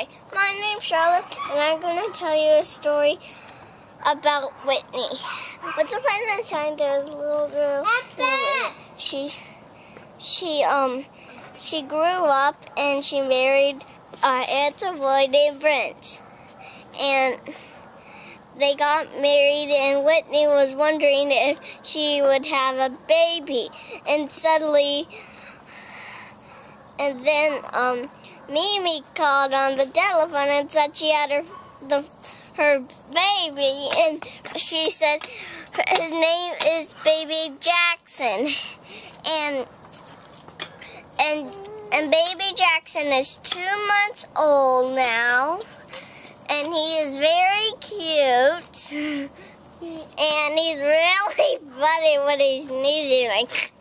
Hi, my name's Charlotte, and I'm going to tell you a story about Whitney. Once upon a time, there was a little girl. She grew up and she married a handsome boy named Brent. And they got married, and Whitney was wondering if she would have a baby. And suddenly, Mimi called on the telephone and said she had her baby, and she said his name is Baby Jackson, and Baby Jackson is 2 months old now, and he is very cute, and he's really funny when he's sneezing, like.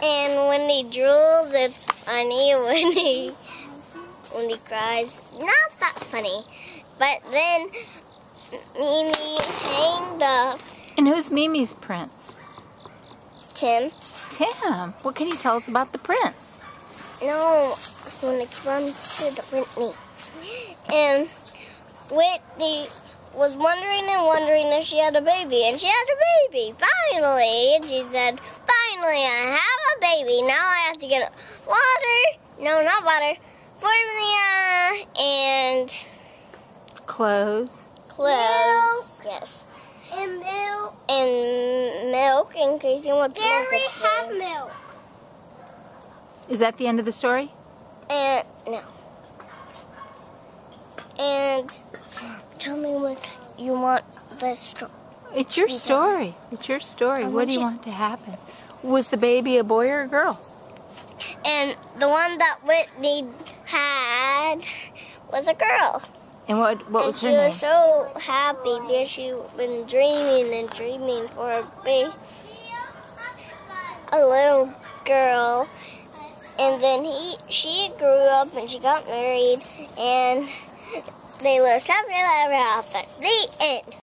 And when he drools, it's funny. When he cries, not that funny. But then Mimi hanged up. And who's Mimi's prince? Tim. Tim. What can you tell us about the prince? No, I want to keep on to Whitney. And Whitney was wondering if she had a baby, and she had a baby finally. And she said, "Finally, I have a baby. Now I have to get water. No, not water. Formula and clothes. Clothes. Yes. And milk. And milk in case you want to have milk. Is that the end of the story? And no. And tell me what you want the story. It's your story. It's your story. What do you want to happen? Was the baby a boy or a girl? And the one that Whitney had was a girl. And what was her name? She was so happy because she'd been dreaming and dreaming for a little girl. And then she grew up and she got married, and they lived happily ever after. The end.